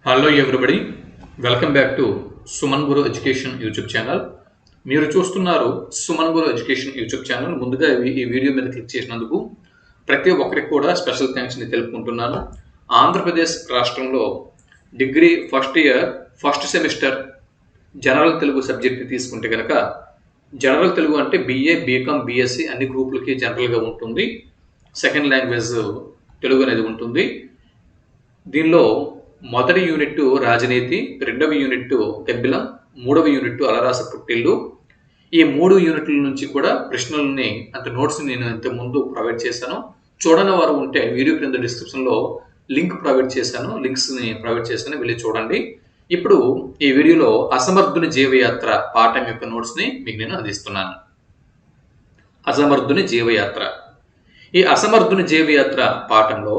Hello everybody, welcome back to Suman Guru education YouTube channel. మీరు చూస్తున్నారు సుమన్ గురు education YouTube channel. ముందుగా ఈ వీడియో మీద క్లిక్ చేసినందుకు ప్రతి ఒక్కరికి కూడా స్పెషల్ థ్యాంక్స్ని తెలుపుకుంటున్నాను. ఆంధ్రప్రదేశ్ రాష్ట్రంలో degree first year first semester general Telugu సబ్జెక్ట్ని తీసుకుంటే కనుక జనరల్ తెలుగు అంటే BA, BCom, BSc అన్ని గ్రూపులకి జనరల్గా ఉంటుంది. సెకండ్ లాంగ్వేజ్ తెలుగు అనేది ఉంటుంది. దీనిలో మొదటి యూనిట్ రాజనీతి, రెండవ యూనిట్ గబ్బిలం, మూడవ యూనిట్ అలరాస పుట్టిల్లు. ఈ 3 యూనిట్ల నుంచి కూడా ప్రశ్నలని నోట్స్ నేను ఇంతకుముందు ప్రొవైడ్ చేశాను. చూడని వారు ఉంటే వీడియో క్రింద డిస్క్రిప్షన్లో లింక్స్ని ప్రొవైడ్ చేశాను, వెళ్ళి చూడండి. ఇప్పుడు ఈ వీడియోలో అసమర్థుని జీవయాత్ర పాఠం యొక్క నోట్స్ని మీకు నేను అందిస్తున్నాను. అసమర్థుని జీవయాత్ర. ఈ అసమర్థుని జీవయాత్ర పాఠంలో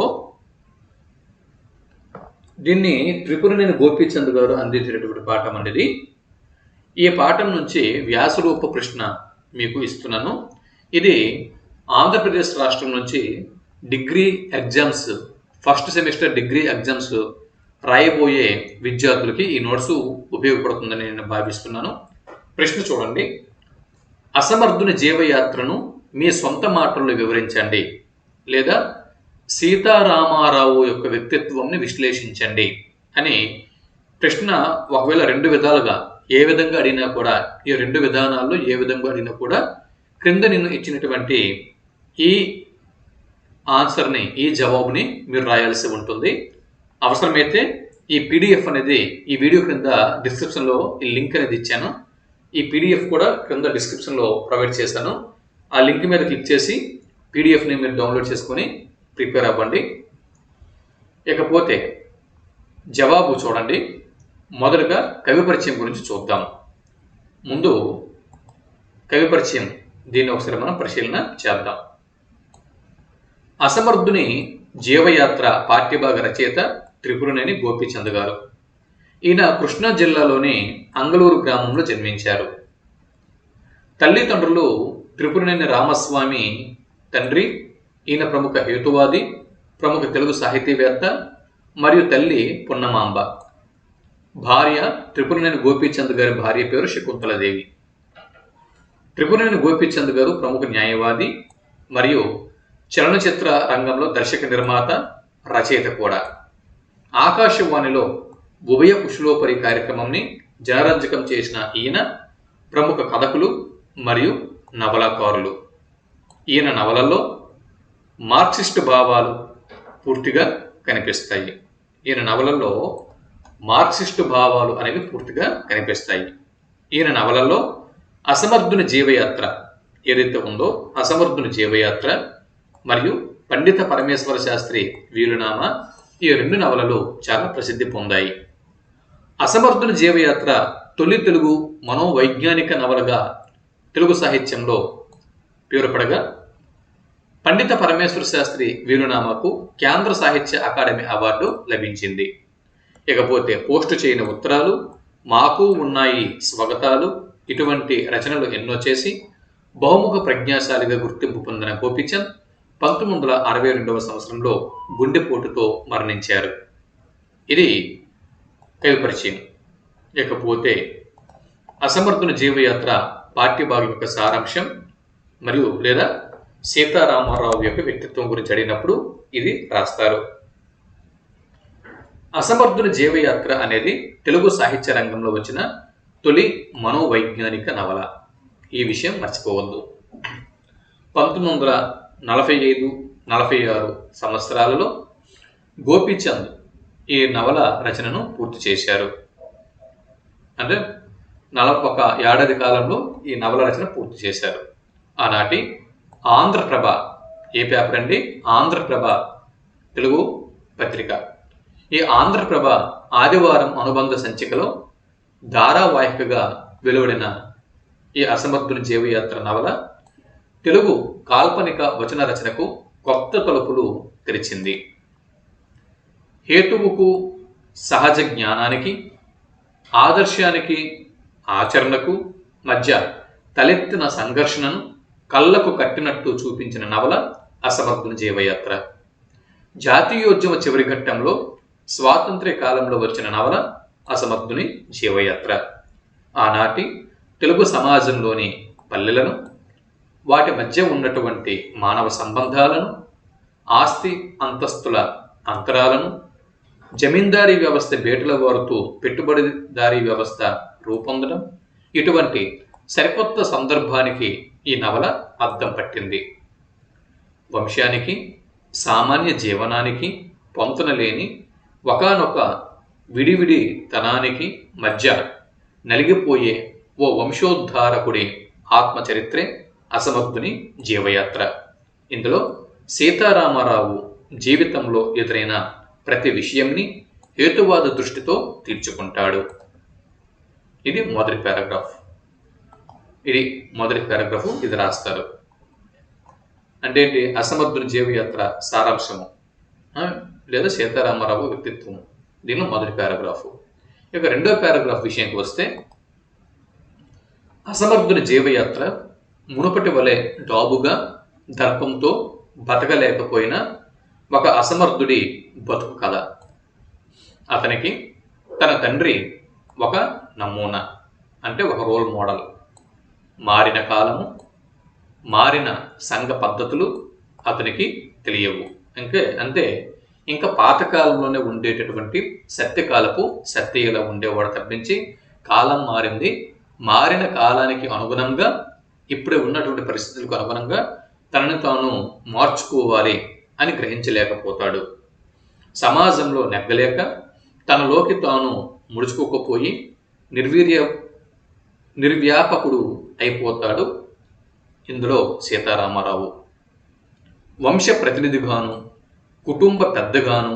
దీన్ని త్రిపురనేని గోపీచంద్ గారు అందించినటువంటి పాఠం అనేది. ఈ పాఠం నుంచి వ్యాసరూప ప్రశ్న మీకు ఇస్తున్నాను. ఇది ఆంధ్రప్రదేశ్ రాష్ట్రం నుంచి degree exams, first semester degree exams రాయబోయే విద్యార్థులకి ఈ నోట్స్ ఉపయోగపడుతుందని నేను భావిస్తున్నాను. ప్రశ్న చూడండి. అసమర్థుని జీవయాత్రను మీ సొంత మాటల్లో వివరించండి, లేదా సీతారామారావు యొక్క వ్యక్తిత్వంని విశ్లేషించండి అని ప్రశ్న ఒకవేళ 2 విధాలుగా ఏ విధంగా అడిగినా కూడా, ఈ 2 విధానాల్లో ఏ విధంగా అడిగినా కూడా క్రింద నేను ఇచ్చినటువంటి ఈ ఆన్సర్ని, ఈ జవాబుని మీరు రాయాల్సి ఉంటుంది. అవసరమైతే ఈ PDF అనేది ఈ వీడియో క్రింద డిస్క్రిప్షన్లో ఈ లింక్ అనేది ఇచ్చాను. ఈ PDF కూడా క్రింద డిస్క్రిప్షన్లో ప్రొవైడ్ చేశాను. ఆ లింక్ మీద క్లిక్ చేసి PDFని మీరు డౌన్లోడ్ చేసుకొని ప్రిపేర్ అవ్వండి. ఇకపోతే జవాబు చూడండి. మొదటగా కవి పరిచయం గురించి చూద్దాం. ముందు కవి పరిచయం, దీన్ని ఒకసారి మనం పరిశీలన చేద్దాం. అసమర్థుని జీవయాత్ర పాఠ్యభాగ రచయిత త్రిపురనేని గోపీచంద్ గారు. ఈయన కృష్ణా జిల్లాలోని అంగళూరు గ్రామంలో జన్మించారు. తల్లిదండ్రులు త్రిపురనేని రామస్వామి తండ్రి, ఈయన ప్రముఖ హేతువాది, ప్రముఖ తెలుగు సాహితీవేత్త, మరియు తల్లి పున్నమాంబ. భార్య త్రిపురనేని గోపీచంద్ గారి భార్య పేరు శకుంతలదేవి. త్రిపురనేని గోపీచంద్ గారు ప్రముఖ న్యాయవాది మరియు చలనచిత్ర రంగంలో దర్శక, నిర్మాత, రచయిత కూడా. ఆకాశవాణిలో ఉభయ కుశలోపరి కార్యక్రమంని జనరంజకం చేసిన ఈయన ప్రముఖ కథకులు మరియు నవలాకారులు. ఈయన నవలల్లో మార్క్సిస్టు భావాలు పూర్తిగా కనిపిస్తాయి. ఈయన నవలల్లో మార్క్సిస్టు భావాలు అనేవి పూర్తిగా కనిపిస్తాయి. ఈయన నవలల్లో అసమర్థుని జీవయాత్ర ఏదైతే ఉందో, అసమర్థుని జీవయాత్ర మరియు పండిత పరమేశ్వర శాస్త్రి వీలునామా, ఈ 2 నవలలు చాలా ప్రసిద్ధి పొందాయి. అసమర్థుని జీవయాత్ర తొలి తెలుగు మనోవైజ్ఞానిక నవలగా తెలుగు సాహిత్యంలో పేరుపడగా, పండిత పరమేశ్వర శాస్త్రి వీలునామాకు కేంద్ర సాహిత్య అకాడమీ అవార్డు లభించింది. ఇకపోతే పోస్టు చేయని ఉత్తరాలు, మాకు ఉన్నాయి స్వాగతాలు, ఇటువంటి రచనలు ఎన్నో చేసి బహుముఖ ప్రజ్ఞాశాలిగా గుర్తింపు పొందిన గోపీచంద్ 1962వ సంవత్సరంలో గుండెపోటుతో మరణించారు. ఇది కవి పరిచయం. ఇకపోతే అసమర్థుని జీవయాత్ర పాఠ్యభాగం యొక్క సారాంశం మరియు లేదా సీతారామారావు యొక్క వ్యక్తిత్వం గురించి అడిగినప్పుడు ఇది రాస్తారు. అసమర్థుని జీవయాత్ర అనేది తెలుగు సాహిత్య రంగంలో వచ్చిన తొలి మనోవైజ్ఞానిక నవల. ఈ విషయం మర్చిపోవద్దు. 1945-46 సంవత్సరాలలో గోపీచంద్ ఈ నవల రచనను పూర్తి చేశారు. అంటే 41 ఏడాది కాలంలో ఈ నవల రచన పూర్తి చేశారు. ఆనాటి ఆంధ్రప్రభ, ఏ పేపర్ అండి? ఆంధ్రప్రభ తెలుగు పత్రిక. ఈ ఆంధ్రప్రభ ఆదివారం అనుబంధ సంచికలో ధారావాహికగా వెలువడిన ఈ అసమర్థుని జీవయాత్ర నవల తెలుగు కాల్పనిక వచన రచనకు కొత్త తలుపులు తెరిచింది. హేతువుకు, సహజ జ్ఞానానికి, ఆదర్శానికి, ఆచరణకు మధ్య తలెత్తిన సంఘర్షణను కళ్ళకు కట్టినట్టు చూపించిన నవల అసమర్థుని జీవయాత్ర. జాతీయోద్యమ చివరి ఘట్టంలో స్వాతంత్ర్య కాలంలో వచ్చిన నవల అసమర్థుని జీవయాత్ర. ఆనాటి తెలుగు సమాజంలోని పల్లెలను, వాటి మధ్య ఉన్నటువంటి మానవ సంబంధాలను, ఆస్తి అంతస్తుల అంతరాలను, జమీందారీ వ్యవస్థ బేటల వారుతూ పెట్టుబడిదారీ వ్యవస్థ రూపొందడం, ఇటువంటి సరికొత్త సందర్భానికి ఈ నవల అద్దం పట్టింది. వంశానికి, సామాన్య జీవనానికి పొంతన లేని ఒకానొక విడివిడి తనానికి మధ్య నలిగిపోయే ఓ వంశోద్ధారకుడి ఆత్మచరిత్రే అసమర్థుని జీవయాత్ర. ఇందులో సీతారామరావు జీవితంలో ఎదురైన ప్రతి విషయంని హేతువాద దృష్టితో తీర్చుకుంటాడు. ఇది మొదటి పారాగ్రాఫ్. ఇది రాస్తారు. అంటే ఏంటి? అసమర్థుని జీవయాత్ర సారాంశము లేదా సీతారామరావు వ్యక్తిత్వం. దీనిలో మొదటి పారాగ్రాఫు. ఇక రెండో పారాగ్రాఫ్ విషయానికి వస్తే, అసమర్థుని జీవయాత్ర మునుపటి వలె డాబుగా దర్పంతో బతకలేకపోయినా ఒక అసమర్థుడి బతుకు కథ. అతనికి తన తండ్రి ఒక నమూనా, అంటే ఒక రోల్ మోడల్. మారిన కాలము, మారిన సంఘ పద్ధతులు అతనికి తెలియవు. ఇంకా పాతకాలంలోనే ఉండేటటువంటి సత్యకాలపు సత్యలా ఉండేవాడు తప్పించి, కాలం మారింది, మారిన కాలానికి అనుగుణంగా, ఇప్పుడే ఉన్నటువంటి పరిస్థితులకు అనుగుణంగా తనని తాను మార్చుకోవాలి అని గ్రహించలేకపోతాడు. సమాజంలో నెగ్గలేక తనలోకి తాను ముడుచుకోకపోయి నిర్వ్యాపకుడు అయిపోతాడు. ఇందులో సీతారామరావు వంశ ప్రతినిధిగాను, కుటుంబ పెద్దగాను,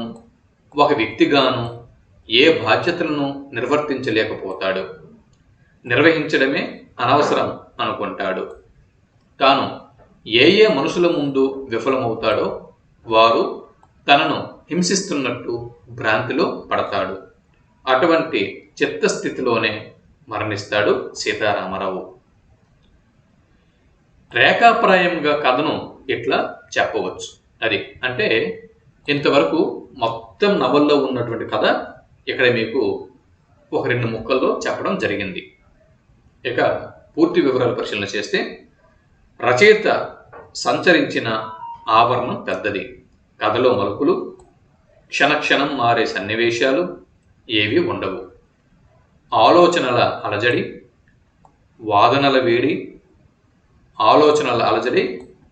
ఒక వ్యక్తిగాను ఏ బాధ్యతలను నిర్వర్తించలేకపోతాడు. నిర్వహించడమే అనవసరం అనుకుంటాడు. తాను ఏ మనుషుల ముందు విఫలమవుతాడో వారు తనను హింసిస్తున్నట్టు భ్రాంతిలో పడతాడు. అటువంటి చిత్తస్థితిలోనే మరణిస్తాడు సీతారామరావు. రేఖాప్రాయంగా కథను ఇట్లా చెప్పవచ్చు. అంటే ఇంతవరకు మొత్తం నవల్లో ఉన్నటువంటి కథ ఇక్కడ మీకు ఒక 2 ముక్కల్లో చెప్పడం జరిగింది. ఇక పూర్తి వివరాలు పరిశీలన చేస్తే, రచయిత సంచరించిన ఆవరణం పెద్దది. కథలో మలుపులు, క్షణక్షణం మారే సన్నివేశాలు ఏవి ఉండవు. ఆలోచనల అలజడి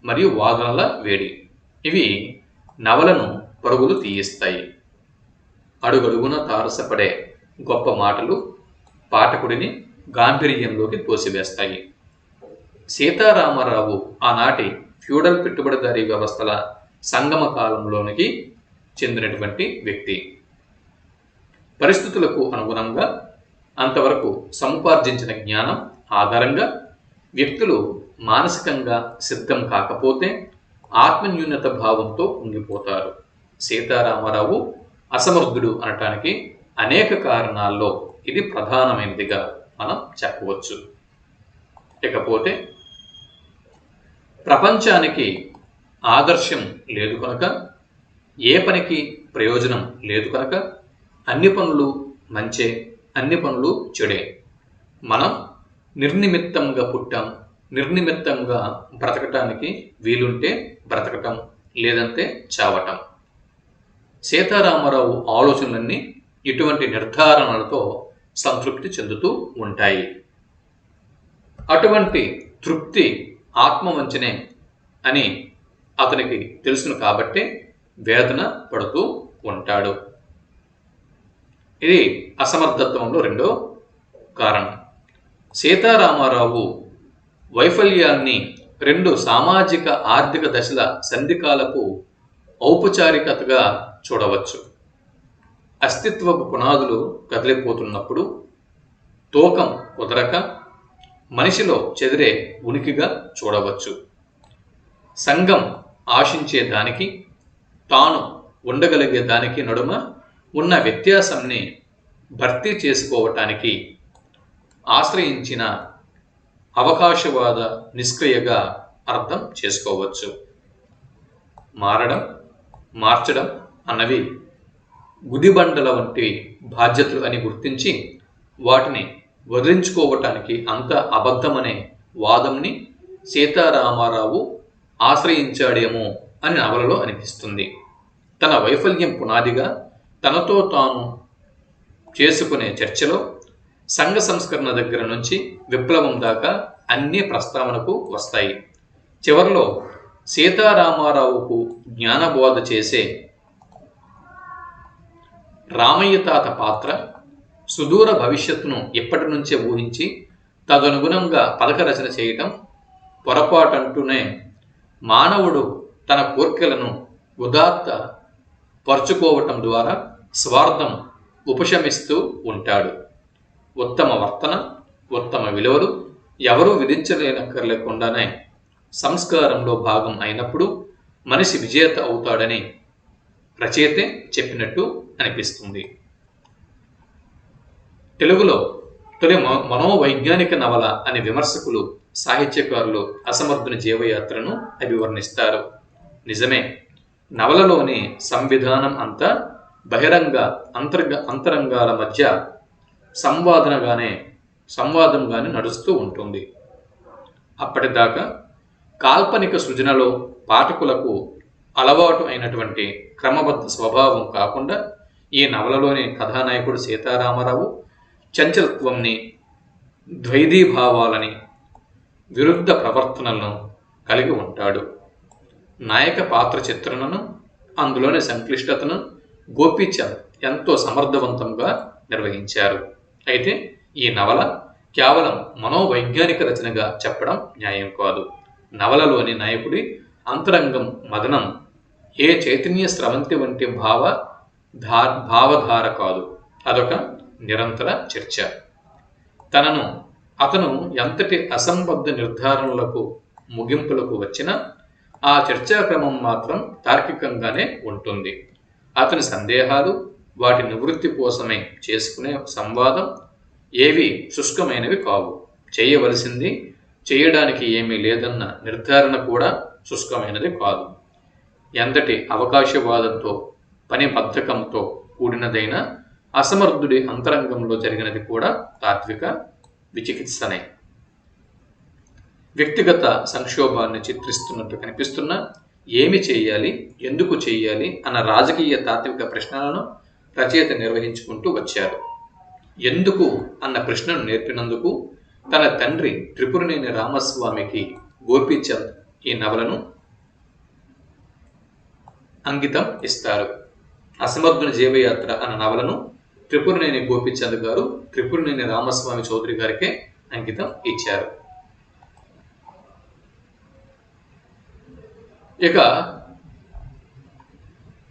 మరియు వాదనల వేడి ఇవి నవలను పరుగులు తీయిస్తాయి. అడుగడుగున తారసపడే గొప్ప మాటలు పాఠకుడిని గాంభీర్యంలోకి తోసివేస్తాయి. సీతారామరావు ఆనాటి ఫ్యూడల్ పెట్టుబడిదారీ వ్యవస్థల సంగమ కాలంలోనికి చెందినటువంటి వ్యక్తి. పరిస్థితులకు అనుగుణంగా అంతవరకు సముపార్జించిన జ్ఞానం ఆధారంగా వ్యక్తులు మానసికంగా సిద్ధం కాకపోతే ఆత్మన్యూనత భావంతో ఉండిపోతారు. సీతారామరావు అసమర్థుడు అనటానికి అనేక కారణాల్లో ఇది ప్రధానమైనదిగా మనం చెప్పవచ్చు. ఇకపోతే, ప్రపంచానికి ఆదర్శం లేదు కనుక, ఏ పనికి ప్రయోజనం లేదు కనుక, అన్ని పనులు మంచే, అన్ని పనులు చెడే. మనం నిర్నిమిత్తంగా పుట్టాం, నిర్నిమిత్తంగా బ్రతకటానికి వీలుంటే బ్రతకటం, లేదంటే చావటం. సీతారామరావు ఆలోచనలన్నీ ఇటువంటి నిర్ధారణలతో సంతృప్తి చెందుతూ ఉంటాయి. అటువంటి తృప్తి ఆత్మవంచనే అని అతనికి తెలుసును కాబట్టే వేదన పడుతూ ఉంటాడు. ఇది అసమర్థత్వంలో రెండో కారణం. సీతారామరావు వైఫల్యాన్ని 2 సామాజిక ఆర్థిక దశల సంధికాలపు ఔపచారికతగా చూడవచ్చు. అస్తిత్వపు పునాదులు కదిలిపోతున్నప్పుడు తూకం కుదరక మనిషిలో చెదిరే ఉనికిగా చూడవచ్చు. సంఘం ఆశించే దానికి, తాను ఉండగలిగే దానికి నడుమ ఉన్న వ్యత్యాసాన్ని భర్తీ చేసుకోవటానికి ఆశ్రయించిన అవకాశవాద నిష్క్రియగా అర్థం చేసుకోవచ్చు. మారడం, మార్చడం అన్నవి గుదిబండల వంటి బాధ్యతలు అని గుర్తించి వాటిని వదిలించుకోవటానికి అంత అబద్ధమనే వాదంని సీతారామారావు ఆశ్రయించాడేమో అని నవలలో అనిపిస్తుంది. తన వైఫల్యం పునాదిగా తనతో తాను చేసుకునే చర్చలో సంఘ సంస్కరణ దగ్గర నుంచి విప్లవం దాకా అన్ని ప్రస్తావనకు వస్తాయి. చివరిలో సీతారామారావుకు జ్ఞానబోధ చేసే రామయ్య తాత పాత్ర సుదూర భవిష్యత్తును ఇప్పటి నుంచే ఊహించి తదనుగుణంగా పథక రచన చేయటం పొరపాటంటూనే మానవుడు తన కోర్కెలను ఉదాత్త పరుచుకోవటం ద్వారా స్వార్థం ఉపశమిస్తూ ఉంటాడు. ఉత్తమ వర్తన, ఉత్తమ విలువలు ఎవరూ విధించలేనక్కర్లేకుండానే సంస్కారంలో భాగం అయినప్పుడు మనిషి విజేత అవుతాడని రచయితే చెప్పినట్టు అనిపిస్తుంది. తెలుగులో తొలి మనోవైజ్ఞానిక నవల అని విమర్శకులు, సాహిత్యకారులు అసమర్థుని జీవయాత్రను అభివర్ణిస్తారు. నిజమే, నవలలోని సంవిధానం అంతా బహిరంగ అంతరంగాల మధ్య సంవాదంగానే నడుస్తూ ఉంటుంది. అప్పటిదాకా కాల్పనిక సృజనలో పాఠకులకు అలవాటు అయినటువంటి క్రమబద్ధ స్వభావం కాకుండా ఈ నవలలోని కథానాయకుడు సీతారామారావు చంచలత్వంని, ద్వైధీభావాలని, విరుద్ధ ప్రవర్తనలను కలిగి ఉంటాడు. నాయక పాత్ర చిత్రణను, అందులోని సంక్లిష్టతను గోపీచంద్ ఎంతో సమర్థవంతంగా నిర్వహించారు. అయితే ఈ నవల కేవలం మనోవైజ్ఞానిక రచనగా చెప్పడం న్యాయం కాదు. నవలలోని నాయకుడి అంతరంగం మదనం ఏ చైతన్య స్రవంతి వంటి భావధార కాదు, అదొక నిరంతర చర్చ. అతను ఎంతటి అసంబద్ధ నిర్ధారణలకు, ముగింపులకు వచ్చినా ఆ చర్చాక్రమం మాత్రం తార్కికంగానే ఉంటుంది. అతని సందేహాలు, వాటి నివృత్తి కోసమే చేసుకునే సంవాదం ఏవి శుష్కమైనవి కావు. చేయవలసింది చేయడానికి ఏమీ లేదన్న నిర్ధారణ కూడా శుష్కమైనది కాదు. ఎంతటి అవకాశవాదంతో, పని బద్ధకంతో కూడినదైన అసమర్థుడి అంతరంగంలో జరిగినది కూడా తాత్విక విచికిత్సనే. వ్యక్తిగత సంక్షోభాన్ని చిత్రిస్తున్నట్టు కనిపిస్తున్నా ఏమి చేయాలి, ఎందుకు చేయాలి అన్న రాజకీయ తాత్విక ప్రశ్నలను రచయిత నిర్వహించుకుంటూ వచ్చారు. ఎందుకు అన్న ప్రశ్నను నేర్పినందుకు తన తండ్రి త్రిపురనేని రామస్వామికి గోపీచంద్ ఈ నవలను అంకితం ఇస్తారు. అసమర్థుని జీవయాత్ర అన్న నవలను త్రిపురనేని గోపీచంద్ గారు త్రిపురనేని రామస్వామి చౌదరి గారికే అంకితం ఇచ్చారు. ఇక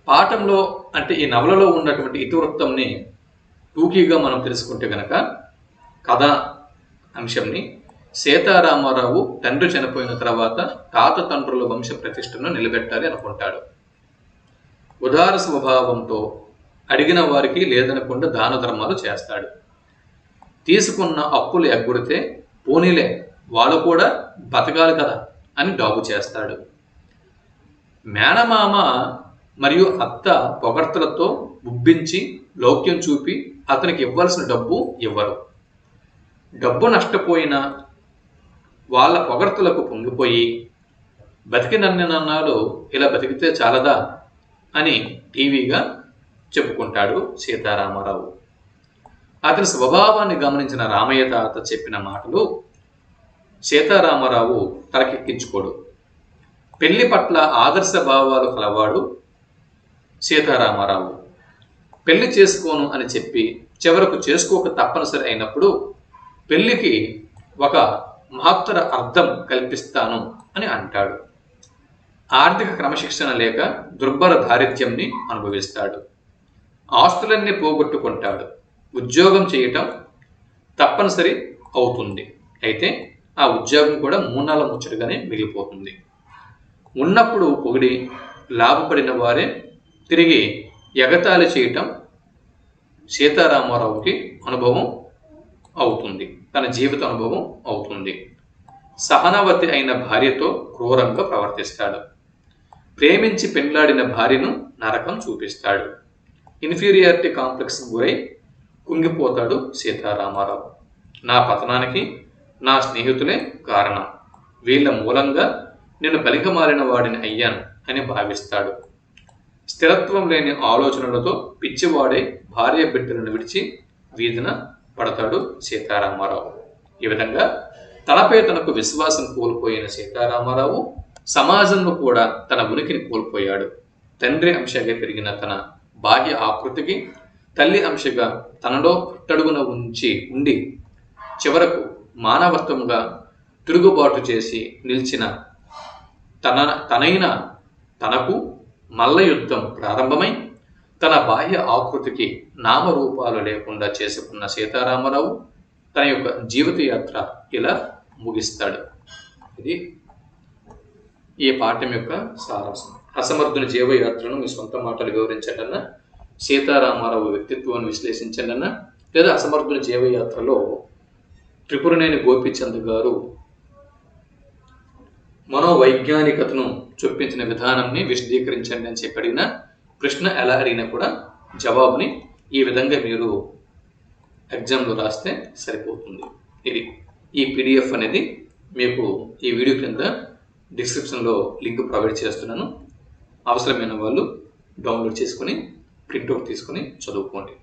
పాఠంలో అంటే ఈ నవలలో ఉన్నటువంటి ఇతివృత్తంని టూకీగా మనం తెలుసుకుంటే గనక కథా అంశంని సీతారామారావు తండ్రి చనిపోయిన తర్వాత తాత తండ్రుల వంశ ప్రతిష్టను నిలబెట్టాలి అనుకుంటాడు. ఉదార స్వభావంతో అడిగిన వారికి లేదనకుండా దాన ధర్మాలు చేస్తాడు. తీసుకున్న అప్పులు ఎగ్గొడితే పోనీలే వాళ్ళు కూడా బతకాలి కదా అని డాబు చేస్తాడు. మేనమామ మరియు అత్త పొగడ్తలతో ఉబ్బించి లౌక్యం చూపి అతనికి ఇవ్వాల్సిన డబ్బు ఇవ్వరు. డబ్బు నష్టపోయినా వాళ్ళ పొగడ్తలకు పొంగిపోయి బతికినన్నాళ్ళు ఇలా బతికితే చాలదా అని టీవీగా చెప్పుకుంటాడు సీతారామారావు. అతని స్వభావాన్ని గమనించిన రామయ్య తాత చెప్పిన మాటలు సీతారామారావు తలకెక్కించుకోడు. పెళ్లి పట్ల ఆదర్శ భావాలు కలవాడు సీతారామారావు. పెళ్లి చేసుకోను అని చెప్పి చివరకు చేసుకోక తప్పనిసరి అయినప్పుడు పెళ్లికి ఒక మహత్తర అర్థం కల్పిస్తాను అని అంటాడు. ఆర్థిక క్రమశిక్షణ లేక దుర్భర దారిద్ర్యంని అనుభవిస్తాడు. ఆస్తులన్నీ పోగొట్టుకుంటాడు. ఉద్యోగం చేయటం తప్పనిసరి అవుతుంది. అయితే ఆ ఉద్యోగం కూడా మూనాల ముచ్చటగానే మిగిలిపోతుంది. ఉన్నప్పుడు పొగిడి లాభపడిన వారే తిరిగి ఎగతాళి చేయటం సీతారామారావుకి అనుభవం అవుతుంది, తన జీవిత అనుభవం అవుతుంది. సహనవతి అయిన భార్యతో క్రూరంగా ప్రవర్తిస్తాడు. ప్రేమించి పెండ్లాడిన భార్యను నరకం చూపిస్తాడు. ఇన్ఫీరియారిటీ కాంప్లెక్స్ గురై కుంగిపోతాడు సీతారామారావు. నా పతనానికి నా స్నేహితులే కారణం, వీళ్ళ మూలంగా నేను బలిక మారిన వాడిని అయ్యాను అని భావిస్తాడు. స్థిరత్వం లేని ఆలోచనలతో పిచ్చివాడై భార్య బిడ్డలను విడిచి వీధిన పడతాడు సీతారామారావు. ఈ విధంగా తనపై తనకు విశ్వాసం కోల్పోయిన సీతారామారావు సమాజంలో కూడా తన ఉనికిని కోల్పోయాడు. తండ్రి అంశగా పెరిగిన తన బాహ్య ఆకృతికి తల్లి అంశగా తనలో పుట్టడుగున ఉండి చివరకు మానవత్వంగా తిరుగుబాటు చేసి నిలిచిన తనైన తనకు మల్ల యుద్ధం ప్రారంభమై తన బాహ్య ఆకృతికి నామరూపాలు లేకుండా చేసుకున్న సీతారామరావు తన యొక్క జీవిత యాత్ర ఇలా ముగిస్తాడు. ఇది ఈ పాఠం యొక్క సారాంశం. అసమర్థుని జీవయాత్రను మీ సొంత మాటలు వివరించండి అన్న, సీతారామారావు వ్యక్తిత్వాన్ని విశ్లేషించండి అన్న, లేదా అసమర్థుని జీవయాత్రలో త్రిపురనేని గోపీచంద్ గారు మనోవైజ్ఞానికతను చూపించిన విధానాన్ని విశదీకరించండి అని చెప్పి అడిగిన ప్రశ్న ఎలా అడిగినా కూడా జవాబుని ఈ విధంగా మీరు ఎగ్జామ్లో రాస్తే సరిపోతుంది. ఇది ఈ పీడిఎఫ్ అనేది మీకు ఈ వీడియో కింద డిస్క్రిప్షన్లో లింక్ ప్రొవైడ్ చేస్తున్నాను. అవసరమైన వాళ్ళు డౌన్లోడ్ చేసుకొని ప్రింట్అవుట్ తీసుకొని చదువుకోండి.